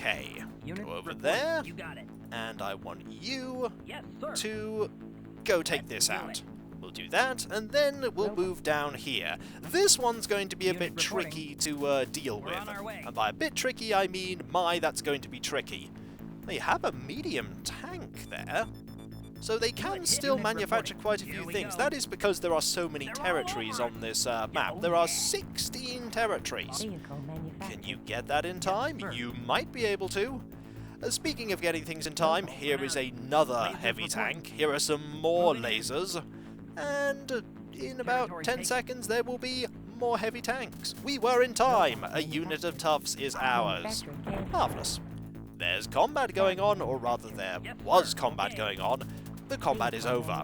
Okay, go over there, and I want you to go take this out. We'll do that, and then we'll move down here. This one's going to be a bit tricky to deal with. And by a bit tricky, I mean, that's going to be tricky. They have a medium tank there, so they can still manufacture quite a few things. That is because there are so many territories on this map. There are 16 territories. Can you get that in time? You might be able to. Speaking of getting things in time, here is another heavy tank. Here are some more lasers. And in about 10 seconds there will be more heavy tanks. We were in time. A unit of toughs is ours. Marvellous. There's combat going on, or rather there was combat going on. The combat is over.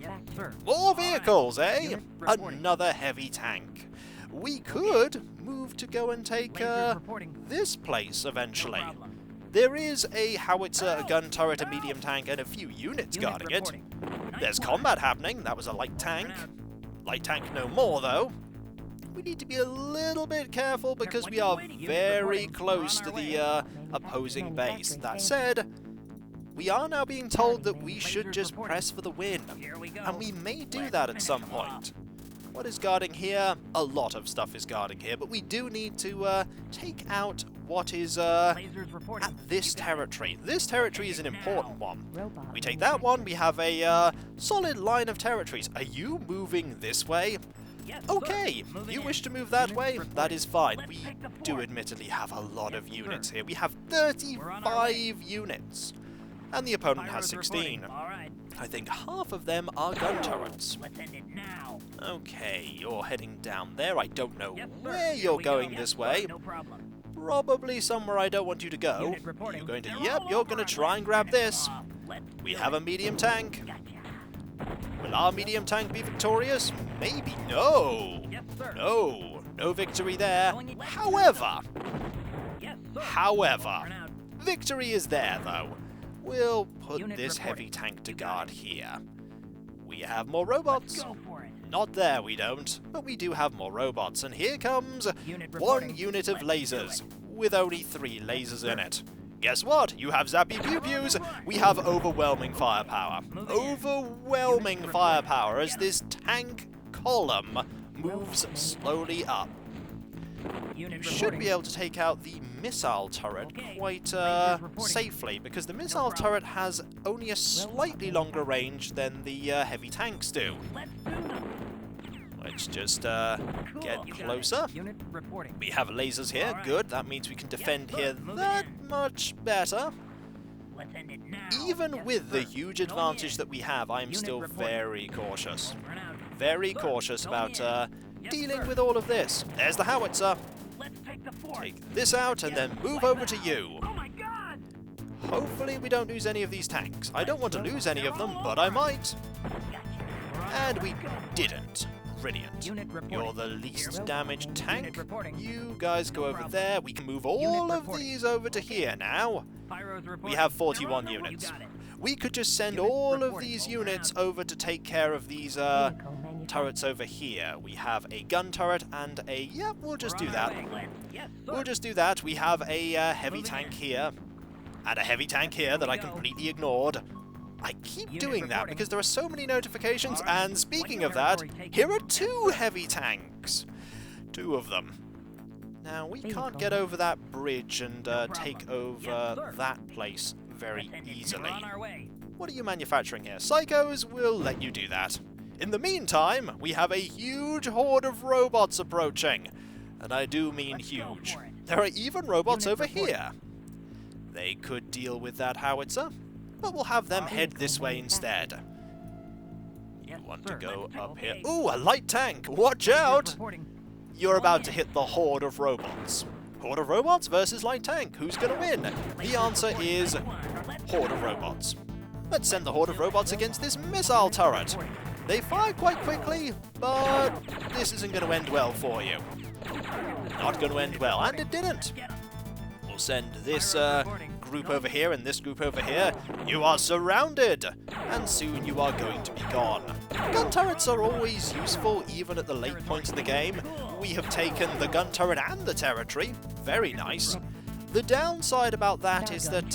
More vehicles, eh? Another heavy tank. We could move to go and take this place eventually. There is a howitzer, a gun turret, a medium tank, and a few units guarding it. There's combat happening. That was a light tank. Light tank no more, though. We need to be a little bit careful because we are very close to the opposing base. That said, we are now being told that we should just press for the win. And we may do that at some point. What is guarding here? A lot of stuff is guarding here, but we do need to take out what is at this territory. This territory is an important one. We take that one, we have a solid line of territories. Are you moving this way? Okay, you wish to move that way? That is fine. We do admittedly have a lot of units here. We have 35 units, and the opponent has 16. I think half of them are gun turrets. Okay, you're heading down there. I don't know where you're going this way. Probably somewhere I don't want you to go. You're going to, yep, you're going to try and grab this. We have a medium tank. Will our medium tank be victorious? Maybe. No. No victory there. However, victory is there though. We'll put this heavy tank to guard here. We have more robots. Not there, we don't, but we do have more robots, and here comes one unit of lasers, with only 3 lasers in it. Guess what? You have zappy pew-pews! We have overwhelming firepower. Overwhelming firepower as this tank column moves slowly up. You should be able to take out the missile turret quite safely, because the missile turret has only a slightly longer range than the heavy tanks do. Let's just get closer. We have lasers here, good. That means we can defend here that much better. Even with the huge advantage that we have, I'm still very cautious. Very cautious about dealing with all of this. There's the howitzer. Take this out and then move over to you. Hopefully we don't lose any of these tanks. I don't want to lose any of them, but I might. And we didn't. Brilliant. You're the least damaged tank. You guys go over there. We can move all of these over to here now. We have 41 units. We could just send all of these units over to take care of these turrets over here. We have a gun turret and a... yeah, we'll just do that. We'll just do that. We have a heavy tank here and a heavy tank here that I completely ignored. I keep doing that because there are so many notifications, and speaking of that, here are 2 heavy tanks. 2 of them. Now, we can't get over that bridge and take over that place very easily. What are you manufacturing here? Psychos will let you do that. In the meantime, we have a huge horde of robots approaching. And I do mean huge. There are even robots over here. They could deal with that howitzer, but we'll have them head this way instead. You want to go up here. Ooh, a light tank! Watch out! You're about to hit the horde of robots. Horde of robots versus light tank. Who's going to win? The answer is horde of robots. Let's send the horde of robots against this missile turret. They fire quite quickly, but this isn't going to end well for you. Not going to end well, and it didn't. We'll send this group over here and this group over here. You are surrounded, and soon you are going to be gone. Gun turrets are always useful, even at the late points of the game. We have taken the gun turret and the territory. Very nice. The downside about that is that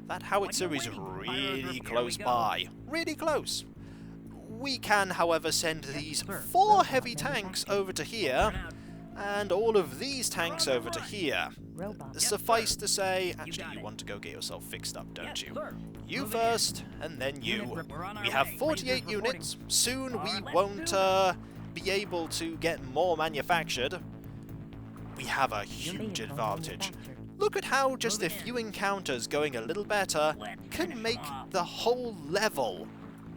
that howitzer is really close by. Really close. We can, however, send these 4 heavy tanks over to here, and all of these tanks over to here. Suffice to say, actually you want to go get yourself fixed up, don't you? You first, and then you. We have 48 units. Soon we won't be able to get more manufactured. We have a huge advantage. Look at how just a few encounters going a little better can make the whole level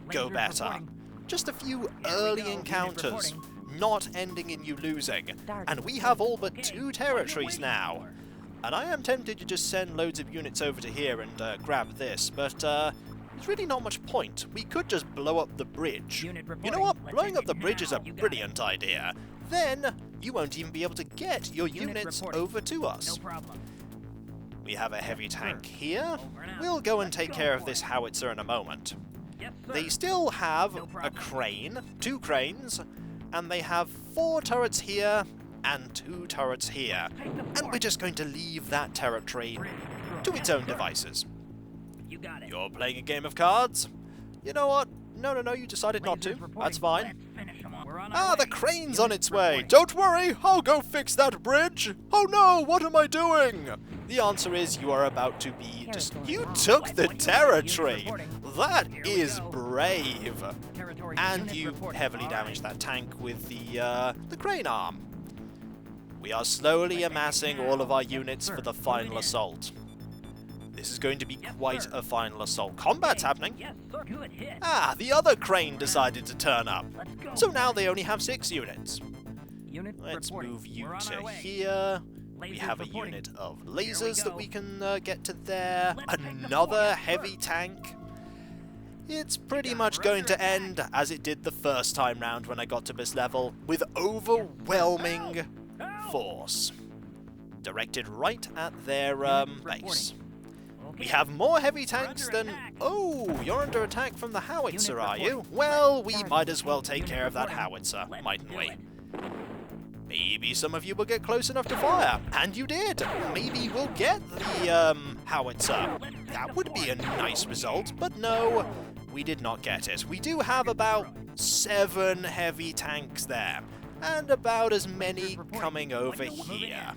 go better. Just a few early encounters, not ending in you losing. And we have all but 2 territories now. And I am tempted to just send loads of units over to here and grab this, but there's really not much point. We could just blow up the bridge. You know what? Blowing up the bridge is a brilliant idea. Then you won't even be able to get your units over to us. We have a heavy tank here. We'll go and take care of this howitzer in a moment. They still have a crane, 2 cranes, and they have 4 turrets here and 2 turrets here. And we're just going to leave that territory to its own devices. You're playing a game of cards? You know what? No, you decided not to. That's fine. Ah, the crane's on its way! Don't worry, I'll go fix that bridge! Oh no, what am I doing? The answer is you are about to be just... You took the territory! That is brave! And you heavily damaged that tank with the crane arm. We are slowly amassing all of our units for the final assault. This is going to be quite a final assault. Combat's happening. Ah, the other crane decided to turn up. So now they only have 6 units. Let's move you to here. We have a unit of lasers that we can get to there. Another heavy tank. It's pretty much going to end as it did the first time round when I got to this level, with overwhelming force. Directed right at their base. We have more heavy tanks than... Oh, you're under attack from the howitzer, are you? Well, we might as well take care of that howitzer, mightn't we? Maybe some of you will get close enough to fire. And you did! Maybe we'll get the howitzer. That would be a nice result, but no, we did not get it. We do have about 7 heavy tanks there, and about as many coming over here.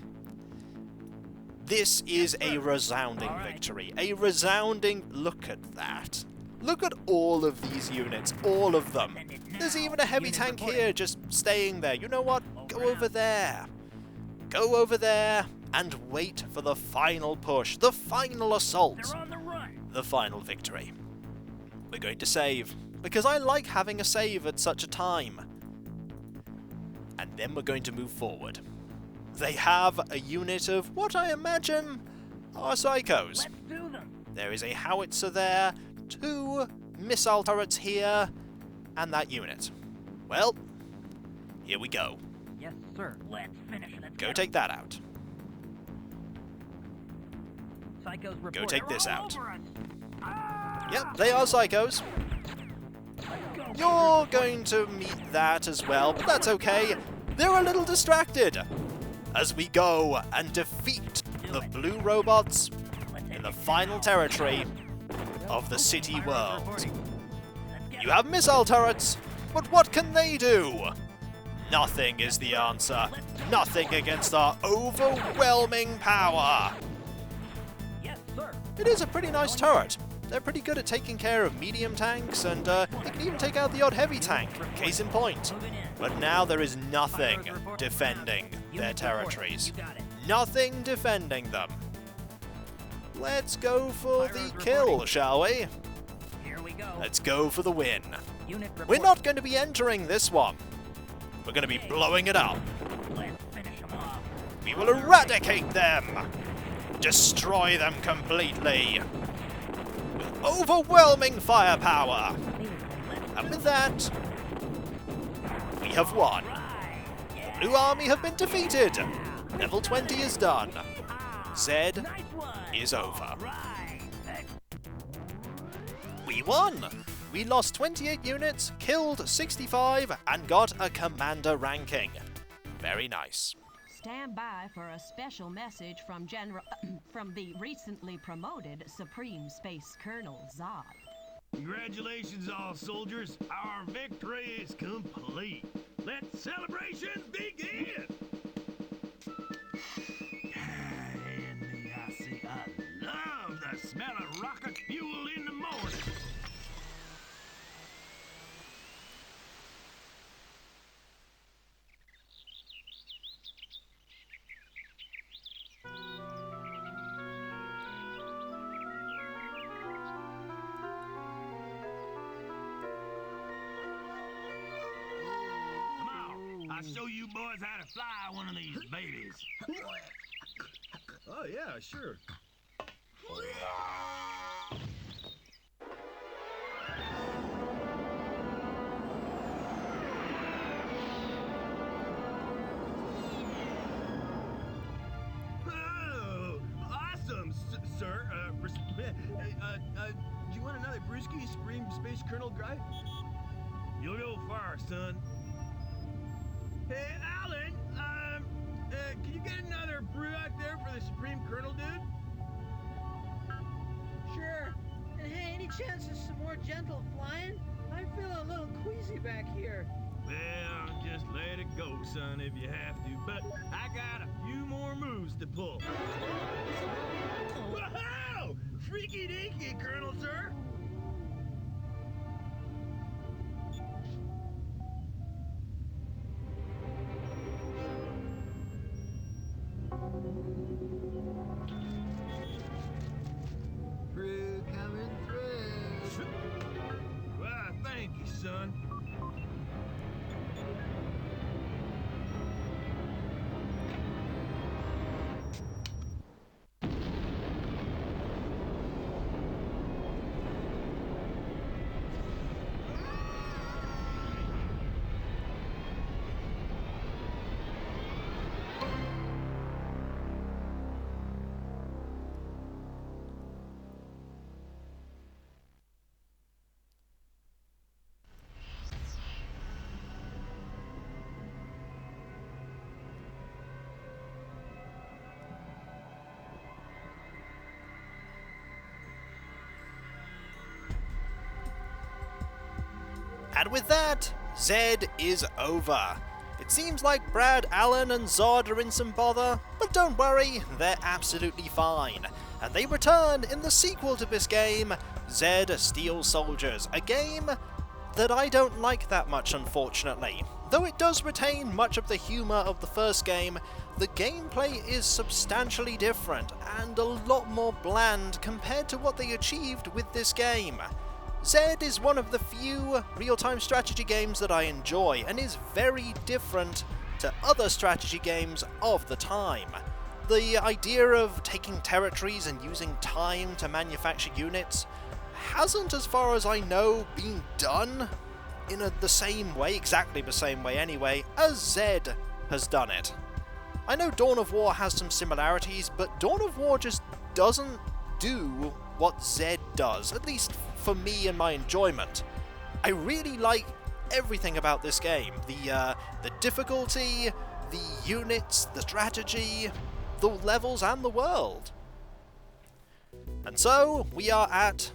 This is a resounding victory. A resounding... Look at that. Look at all of these units. All of them. There's even a heavy tank here just staying there. You know what? Go over there. Go over there and wait for the final push. The final assault. The final victory. We're going to save, because I like having a save at such a time. And then we're going to move forward. They have a unit of what I imagine are psychos. There is a howitzer there, 2 missile turrets here, and that unit. Well, here we go. Yes, sir. Let's finish it. Go take that out. Psychos Go take this out. Ah! Yep, they are psychos. You're going to meet that as well, but that's okay. They're a little distracted as we go and defeat the blue robots in the final territory of the city world. You have missile turrets, but what can they do? Nothing is the answer. Nothing against our overwhelming power. Yes, sir. It is a pretty nice turret. They're pretty good at taking care of medium tanks, and they can even take out the odd heavy tank, case in point. But now there is nothing defending their territories. Nothing defending them. Let's go for the kill, shall we? Here we go. Let's go for the win. We're not going to be entering this one. We're going to be blowing it up. Let's finish them off. We will eradicate them. Destroy them completely. With overwhelming firepower. And with that, we have won. The Blue Army have been defeated. Level 20 is done. Zed is over. We won! We lost 28 units, killed 65, and got a commander ranking. Very nice. stand by for a special message from from the recently promoted Supreme Space Colonel Zod. Congratulations, all soldiers. Our victory is complete. Let celebrations begin! I love the smell of rocket fuel in the morning. I'll show you boys how to fly one of these babies. Oh, yeah, sure. Oh, awesome, sir. Do you want another brewski, Supreme Space Colonel guy? You'll go far, son. Hey, Alan, can you get another brew out there for the Supreme Colonel, dude? Sure. And hey, any chance of some more gentle flying? I feel a little queasy back here. Well, just let it go, son, if you have to. But I got a few more moves to pull. Wow! Freaky dinky, Colonel, sir! Brew coming through. Well, thank you, son. And with that, Zed is over. It seems like Brad, Allen and Zod are in some bother, but don't worry, they're absolutely fine. And they return in the sequel to this game, Zed Steel Soldiers, a game that I don't like that much, unfortunately. Though it does retain much of the humour of the first game, the gameplay is substantially different and a lot more bland compared to what they achieved with this game. Zed is one of the few real-time strategy games that I enjoy and is very different to other strategy games of the time. The idea of taking territories and using time to manufacture units hasn't, as far as I know, been done in the same way, exactly the same way anyway, as Zed has done it. I know Dawn of War has some similarities, but Dawn of War just doesn't do what Zed does, at least for me and my enjoyment. I really like everything about this game. The difficulty, the units, the strategy, the levels and the world. And so, we are at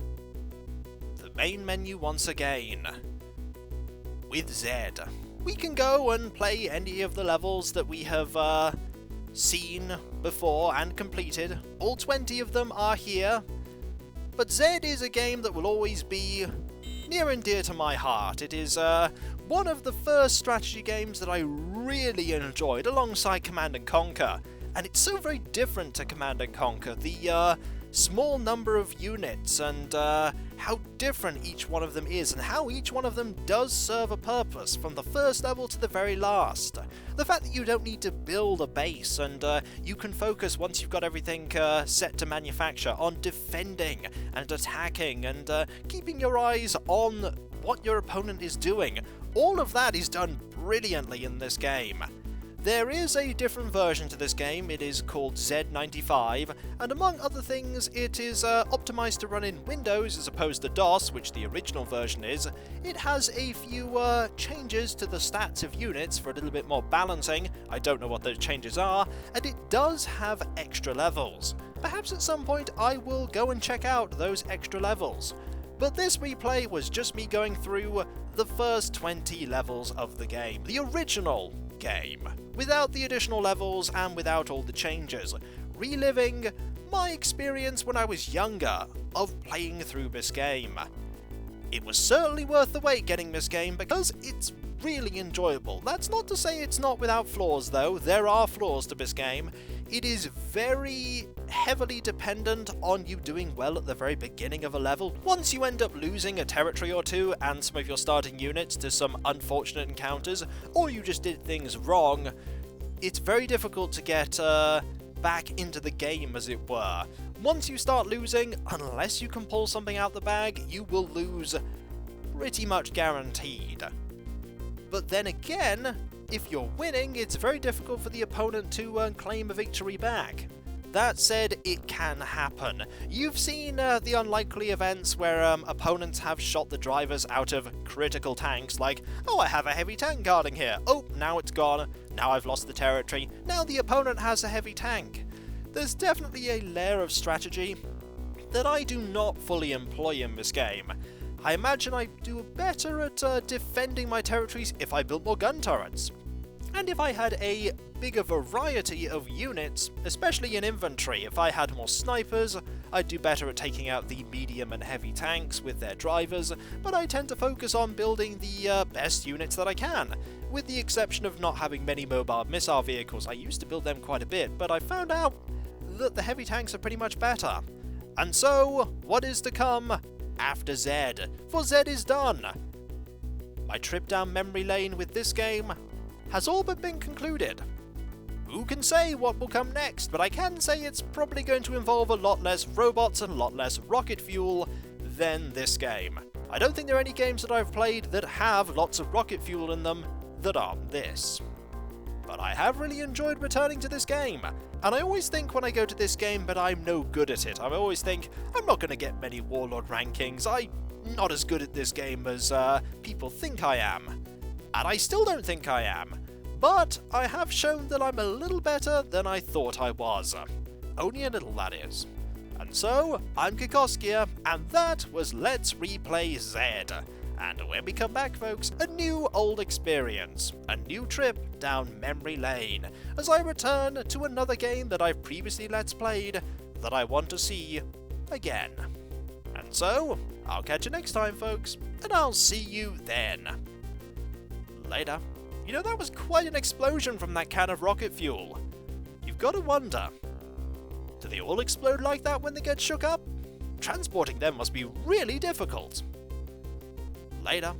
the main menu once again. With Zed. We can go and play any of the levels that we have seen before and completed. All 20 of them are here. But Zed is a game that will always be near and dear to my heart. It is one of the first strategy games that I really enjoyed alongside Command & Conquer. And it's so very different to Command & Conquer. The small number of units and how different each one of them is and how each one of them does serve a purpose from the first level to the very last. The fact that you don't need to build a base and you can focus once you've got everything set to manufacture on defending and attacking and keeping your eyes on what your opponent is doing. All of that is done brilliantly in this game. There is a different version to this game. It is called Z95, and among other things, it is optimized to run in Windows as opposed to DOS, which the original version is. It has a few changes to the stats of units for a little bit more balancing. I don't know what those changes are, and it does have extra levels. Perhaps at some point I will go and check out those extra levels. But this replay was just me going through the first 20 levels of the game, the original game, without the additional levels and without all the changes, reliving my experience when I was younger of playing through this game. It was certainly worth the wait getting this game because it's really enjoyable. That's not to say it's not without flaws though, there are flaws to this game. It is very heavily dependent on you doing well at the very beginning of a level. Once you end up losing a territory or two and some of your starting units to some unfortunate encounters, or you just did things wrong, it's very difficult to get back into the game, as it were. Once you start losing, unless you can pull something out the bag, you will lose pretty much guaranteed. But then again, if you're winning, it's very difficult for the opponent to claim a victory back. That said, it can happen. You've seen the unlikely events where opponents have shot the drivers out of critical tanks, like, oh, I have a heavy tank guarding here, oh, now it's gone, now I've lost the territory, now the opponent has a heavy tank. There's definitely a layer of strategy that I do not fully employ in this game. I imagine I'd do better at defending my territories if I built more gun turrets. And if I had a bigger variety of units, especially in infantry. If I had more snipers, I'd do better at taking out the medium and heavy tanks with their drivers, but I tend to focus on building the best units that I can. With the exception of not having many mobile missile vehicles, I used to build them quite a bit, but I found out that the heavy tanks are pretty much better. And so, what is to come after Z? For Z is done! My trip down memory lane with this game has all but been concluded. Who can say what will come next, but I can say it's probably going to involve a lot less robots and a lot less rocket fuel than this game. I don't think there are any games that I've played that have lots of rocket fuel in them that aren't this. But I have really enjoyed returning to this game, and I always think when I go to this game that I'm no good at it. I always think, I'm not going to get many Warlord rankings, I'm not as good at this game as people think I am. And I still don't think I am. But I have shown that I'm a little better than I thought I was. Only a little, that is. And so, I'm Kikoskia, and that was Let's Replay Z. And when we come back, folks, a new old experience, a new trip down memory lane, as I return to another game that I've previously Let's Played that I want to see again. And so, I'll catch you next time, folks, and I'll see you then. Later. You know, that was quite an explosion from that can of rocket fuel. You've got to wonder, do they all explode like that when they get shook up? Transporting them must be really difficult. Later.